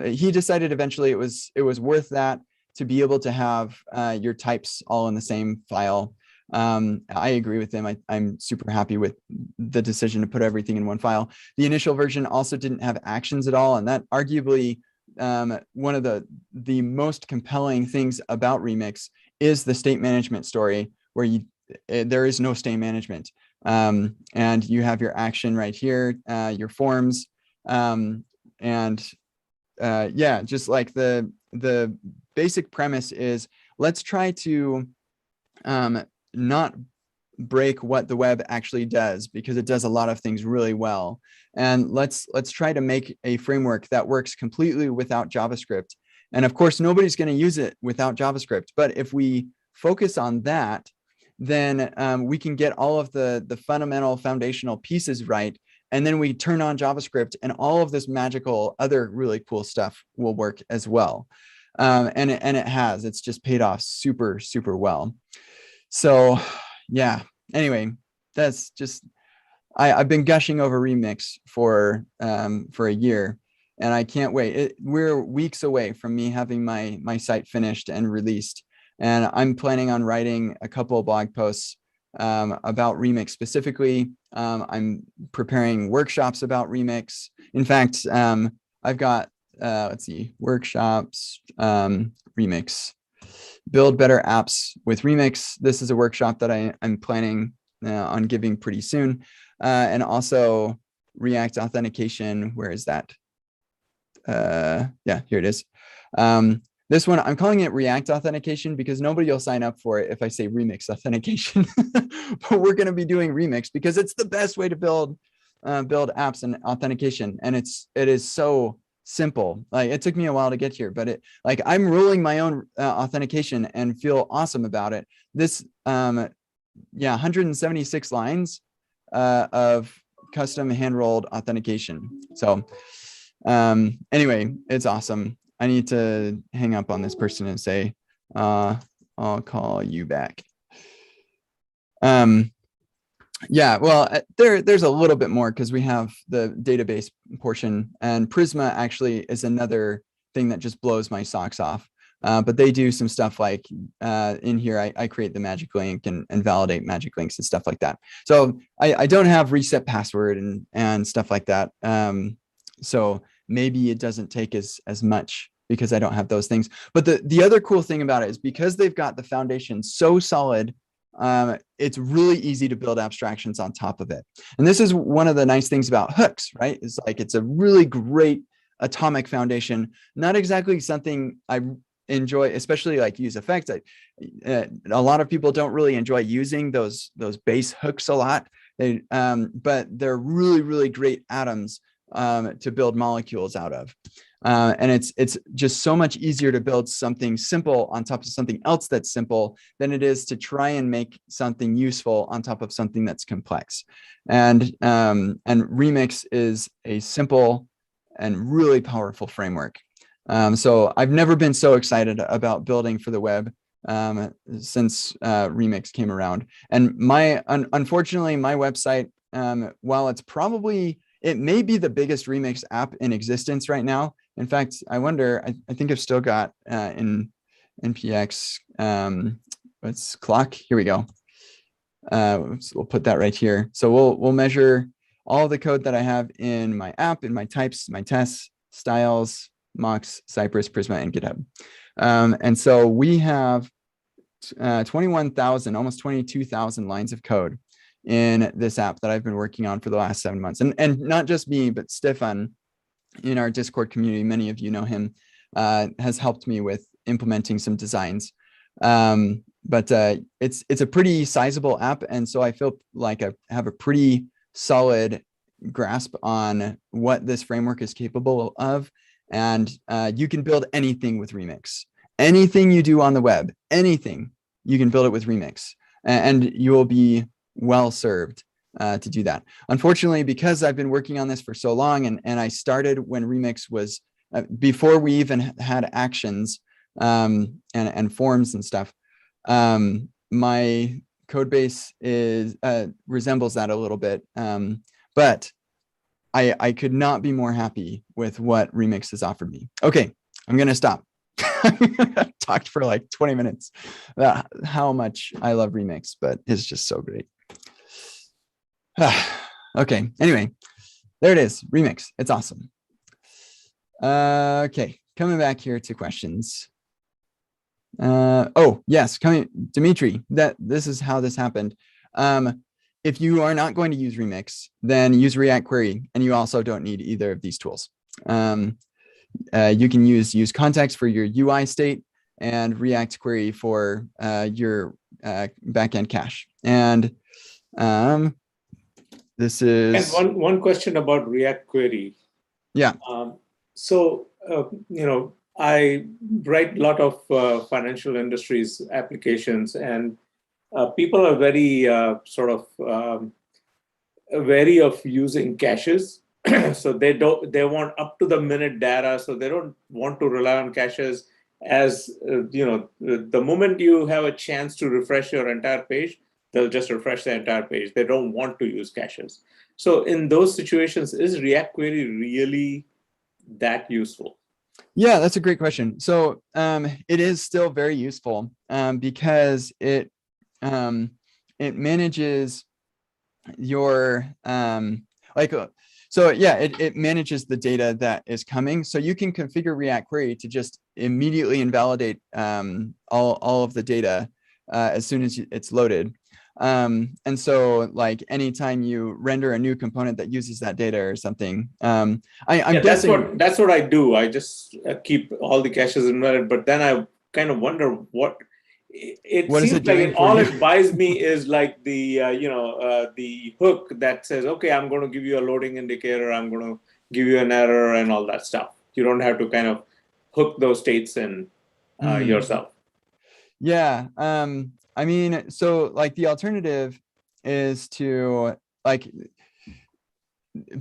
He decided eventually it was worth that to be able to have your types all in the same file. I agree with him. I'm super happy with the decision to put everything in one file. The initial version also didn't have actions at all. And that arguably one of the most compelling things about Remix is the state management story, where there is no state management. And you have your action right here, your forms. Yeah, just like the basic premise is, let's try to not break what the web actually does, because it does a lot of things really well. And let's try to make a framework that works completely without JavaScript. And of course, nobody's going to use it without JavaScript. But if we focus on that, then we can get all of the fundamental foundational pieces right. And then we turn on JavaScript, and all of this magical other really cool stuff will work as well. And it has. It's just paid off super, super well. So yeah, anyway, that's just, I've been gushing over Remix for a year, and I can't wait. We're weeks away from me having my site finished and released. And I'm planning on writing a couple of blog posts about Remix specifically. I'm preparing workshops about Remix. In fact, I've got, let's see, workshops, Remix. Build better apps with Remix. This is a workshop that I'm planning on giving pretty soon. And also React authentication. Where is that? Yeah, here it is. This one, I'm calling it React authentication because nobody will sign up for it if I say Remix authentication. But we're going to be doing Remix because it's the best way to build apps and authentication. And it is so simple. Like, it took me a while to get here, but I'm rolling my own authentication and feel awesome about it. This, yeah, 176 lines of custom hand-rolled authentication. So anyway, it's awesome. I need to hang up on this person and say, I'll I'll call you back. Yeah, well, there's a little bit more because we have the database portion, and Prisma actually is another thing that just blows my socks off. But they do some stuff like in here, I create the magic link and validate magic links and stuff like that. So I don't have reset password and stuff like that. So maybe it doesn't take as much because I don't have those things. But the other cool thing about it is because they've got the foundation so solid, it's really easy to build abstractions on top of it. And this is one of the nice things about hooks, right? It's like, it's a really great atomic foundation, not exactly something I enjoy, especially like use effects. A lot of people don't really enjoy using those base hooks a lot. But they're really, really great atoms to build molecules out of. And it's just so much easier to build something simple on top of something else that's simple than it is to try and make something useful on top of something that's complex. And Remix is a simple and really powerful framework. So I've never been so excited about building for the web since Remix came around. And unfortunately, my website, while it may be the biggest Remix app in existence right now. In fact, I wonder, I think I've still got in NPX, let's clock, here we go. So we'll put that right here. So we'll measure all the code that I have in my app, in my types, my tests, styles, mocks, Cypress, Prisma, and GitHub. And so we have 21,000, almost 22,000 lines of code in this app that I've been working on for the last 7 months. And not just me, but Stefan in our Discord community, many of you know him, has helped me with implementing some designs. But it's a pretty sizable app. And so I feel like I have a pretty solid grasp on what this framework is capable of. And you can build anything with Remix. Anything you do on the web, anything, you can build it with Remix. And you will be well served to do that. Unfortunately, because I've been working on this for so long, and I started when Remix was, before we even had actions and forms and stuff, my code base resembles that a little bit. But I could not be more happy with what Remix has offered me. Okay, I'm going to stop. I talked for like 20 minutes about how much I love Remix, but it's just so great. Okay, anyway, there it is, Remix. It's awesome. Okay, coming back here to questions. Oh, yes, Dimitri, this is how this happened. If you are not going to use Remix, then use React Query, and you also don't need either of these tools. You can use context for your UI state and React Query for your backend cache. And this is... And one question about React Query. Yeah. I write a lot of financial industries applications, and people are very wary of using caches. So they want up to the minute data. So they don't want to rely on caches. As the moment you have a chance to refresh your entire page, they'll just refresh the entire page. They don't want to use caches. So in those situations, is React Query really that useful? Yeah, that's a great question. So it is still very useful because it manages your it manages the data that is coming. So you can configure React Query to just immediately invalidate all of the data as soon as it's loaded. And so like anytime you render a new component that uses that data or something, I'm guessing that's what I do. I just keep all the caches invalid, but then I kind of wonder what seems like all it buys me is like the the hook that says, okay, I'm going to give you a loading indicator, I'm going to give you an error and all that stuff. You don't have to kind of hook those states in yourself. Yeah. I mean, so like the alternative is to like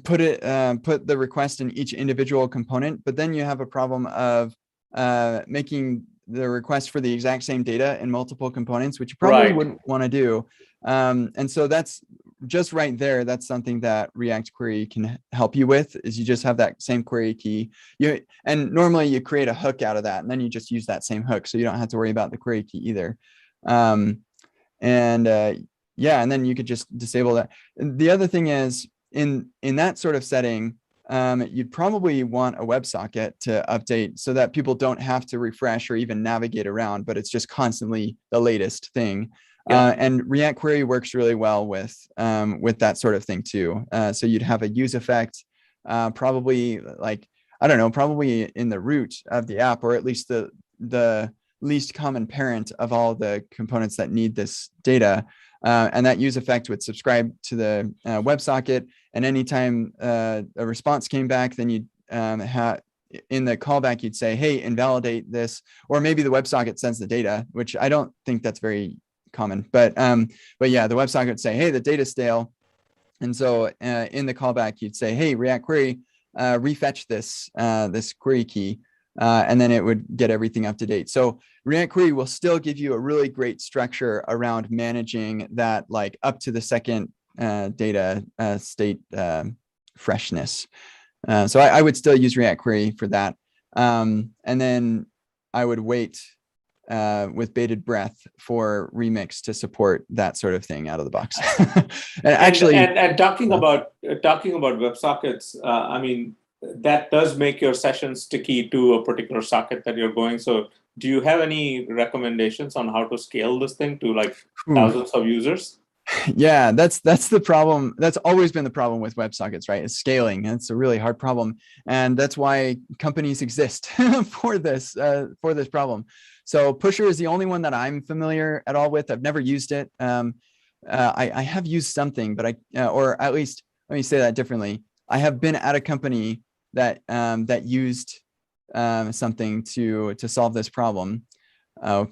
put the request in each individual component, but then you have a problem of making request for the exact same data in multiple components, which you probably wouldn't want to do. And so that's just right there. That's something that React Query can help you with, is you just have that same query key. And normally you create a hook out of that, and then you just use that same hook. So you don't have to worry about the query key either. Yeah, and then you could just disable that. The other thing is, in that sort of setting, you'd probably want a WebSocket to update so that people don't have to refresh or even navigate around, but it's just constantly the latest thing. And React Query works really well with that sort of thing too. So you'd have a use effect, probably like, I don't know, probably in the root of the app, or at least the least common parent of all the components that need this data. And that use effect would subscribe to the WebSocket. And anytime a response came back, then you'd in the callback, you'd say, hey, invalidate this. Or maybe the WebSocket sends the data, which I don't think that's very common. But yeah, the WebSocket would say, hey, the data's stale. And so in the callback, you'd say, hey, React Query, refetch this query key. And then it would get everything up to date. So React Query will still give you a really great structure around managing that, like up to the second data state freshness. So I would still use React Query for that. And then I would wait with bated breath for Remix to support that sort of thing out of the box. And actually, and talking about WebSockets, I mean, that does make your session sticky to a particular socket that you're going. So do you have any recommendations on how to scale this thing to like thousands of users? Yeah, that's the problem. That's always been the problem with WebSockets, right? It's scaling. It's a really hard problem. And that's why companies exist for this problem. So Pusher is the only one that I'm familiar at all with. I've never used it. I have used something, but or at least, let me say that differently. I have been at a company that used something to solve this problem. Oh,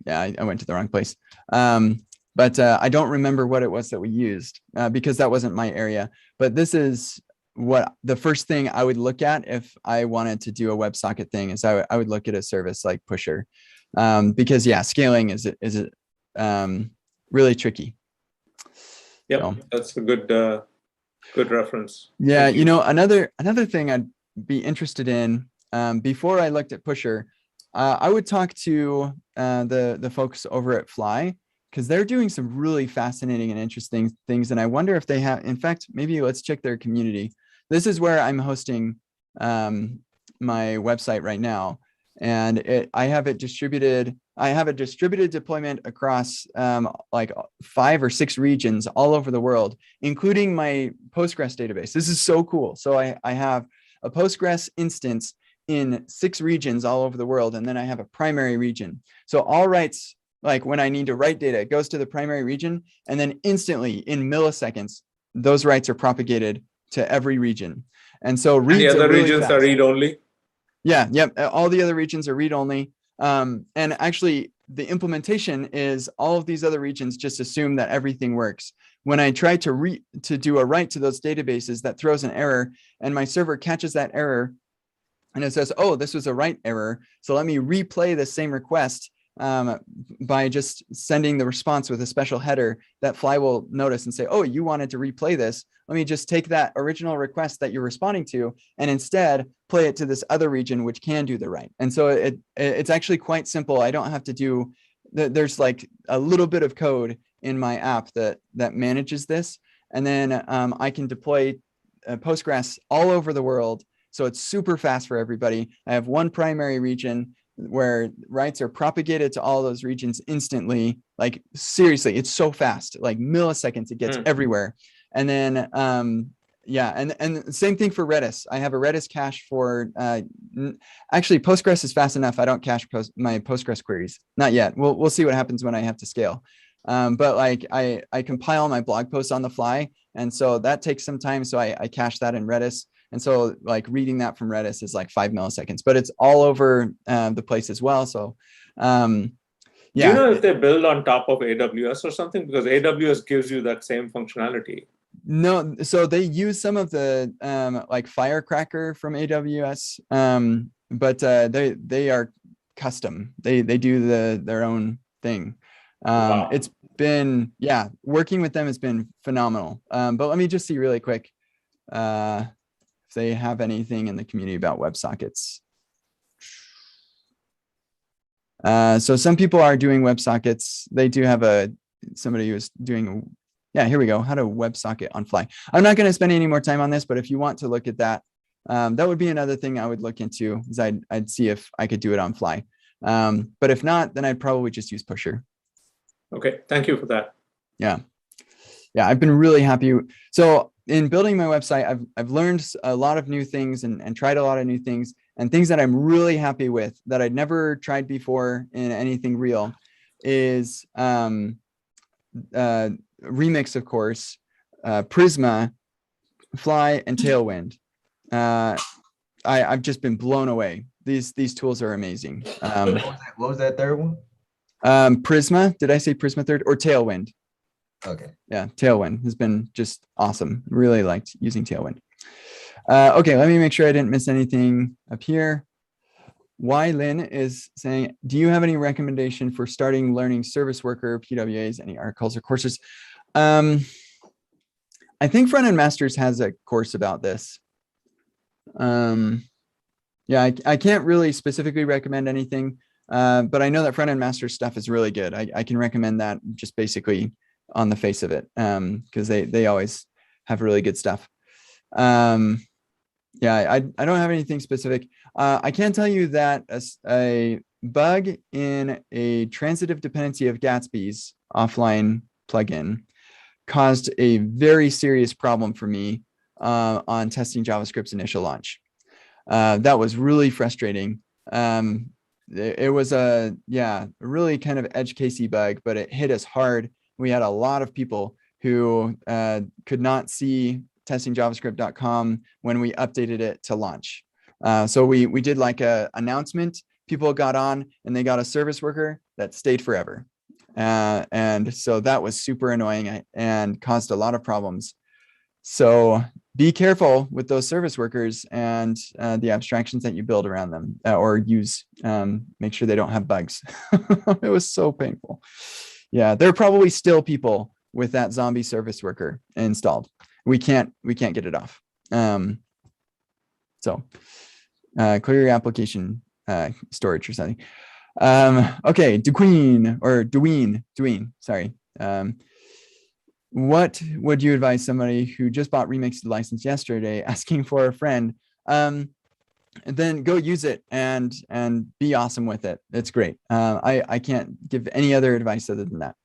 yeah, I went to the wrong place. But I don't remember what it was that we used because that wasn't my area. But this is what the first thing I would look at if I wanted to do a WebSocket thing is I would look at a service like Pusher, because yeah, scaling is really tricky. Yeah, so that's a good reference. Yeah, you know, another thing I'd be interested in before I looked at Pusher, I would talk to the folks over at Fly, because they're doing some really fascinating and interesting things. And I wonder if they have, in fact, maybe let's check their community. This is where I'm hosting my website right now. And I have a distributed deployment across like 5 or 6 regions all over the world, including my Postgres database. This is so cool. So I have a Postgres instance in 6 regions all over the world. And then I have a primary region. So all writes, like when I need to write data, it goes to the primary region, and then instantly in milliseconds, those writes are propagated to every region. And so reads the other really regions fast. are read only. Yeah, yep. All the other regions are read only. And actually the implementation is all of these other regions just assume that everything works. When I try to do a write to those databases, that throws an error, and my server catches that error and it says, oh, this was a write error. So let me replay the same request by just sending the response with a special header that Fly will notice and say, oh, you wanted to replay this. Let me just take that original request that you're responding to and instead play it to this other region, which can do the write. And so it's actually quite simple. I don't have to do, there's like a little bit of code in my app that manages this. And then I can deploy Postgres all over the world. So it's super fast for everybody. I have one primary region where writes are propagated to all those regions instantly. Like seriously, it's so fast, like milliseconds, it gets everywhere. And then, yeah, and same thing for Redis. I have a Redis cache for, actually Postgres is fast enough. I don't cache my Postgres queries, not yet. We'll see what happens when I have to scale. But like I compile my blog posts on the fly. And so that takes some time. So I cache that in Redis. And so like reading that from Redis is like 5 milliseconds, but it's all over the place as well. So yeah. Do you know if they build on top of AWS or something? Because AWS gives you that same functionality. No, so they use some of the like Firecracker from AWS, but they are custom. They do their own thing. Wow. It's been, yeah, working with them has been phenomenal. But let me just see really quick if they have anything in the community about WebSockets. So some people are doing WebSockets. They do have somebody who's doing, yeah, here we go. How to WebSocket on fly. I'm not going to spend any more time on this, but if you want to look at that, that would be another thing I would look into, is I'd see if I could do it on fly. But if not, then I'd probably just use Pusher. Okay, thank you for that. Yeah. Yeah, I've been really happy. So in building my website, I've learned a lot of new things and tried a lot of new things, and things that I'm really happy with that I'd never tried before in anything real is Remix, of course, Prisma, Fly, and Tailwind. I've just been blown away. These tools are amazing. What was that third one? Prisma. Did I say Prisma third, or Tailwind? Okay. Yeah, Tailwind has been just awesome. Really liked using Tailwind. Okay, let me make sure I didn't miss anything up here. Y Lin is saying, do you have any recommendation for starting learning service worker, PWAs, any articles or courses? I think Front End Masters has a course about this. Yeah, I can't really specifically recommend anything, but I know that Front End Masters stuff is really good. I can recommend that just basically on the face of it, because they always have really good stuff. Yeah, I don't have anything specific. I can tell you that a bug in a transitive dependency of Gatsby's offline plugin caused a very serious problem for me on testing JavaScript's initial launch. That was really frustrating. It was a really kind of edge casey bug, but it hit us hard. We had a lot of people who could not see testingjavascript.com when we updated it to launch. So we did like a announcement. People got on and they got a service worker that stayed forever. And so that was super annoying and caused a lot of problems. So be careful with those service workers and the abstractions that you build around them or use. Make sure they don't have bugs. It was so painful. Yeah, there are probably still people with that zombie service worker installed. We can't get it off. So clear your application storage or something. Okay, Dwayne, sorry. What would you advise somebody who just bought Remixed license yesterday asking for a friend? And then go use it and be awesome with it. It's great. I can't give any other advice other than that.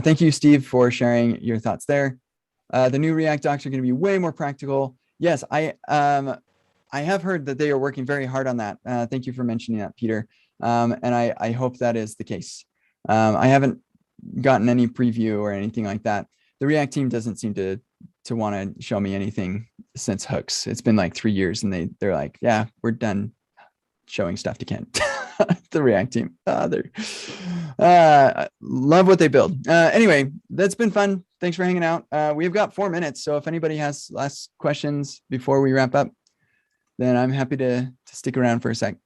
Thank you, Steve, for sharing your thoughts there. The new React docs are going to be way more practical. Yes, I have heard that they are working very hard on that. Thank you for mentioning that, Peter. And I hope that is the case. I haven't gotten any preview or anything like that. The React team doesn't seem to want to show me anything since hooks. It's been like 3 years and they're like, yeah, we're done showing stuff to Kent. The React team. Love what they build. Anyway, that's been fun. Thanks for hanging out. We've got 4 minutes. So if anybody has last questions before we wrap up, then I'm happy to stick around for a sec.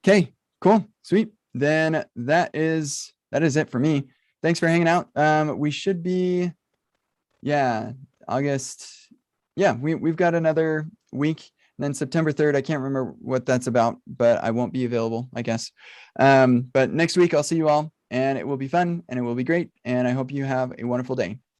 Okay, cool, sweet. Then that is it for me. Thanks for hanging out. We should be, August. Yeah, we've got another week. And then September 3rd, I can't remember what that's about, but I won't be available, I guess. But next week, I'll see you all, and it will be fun, and it will be great. And I hope you have a wonderful day.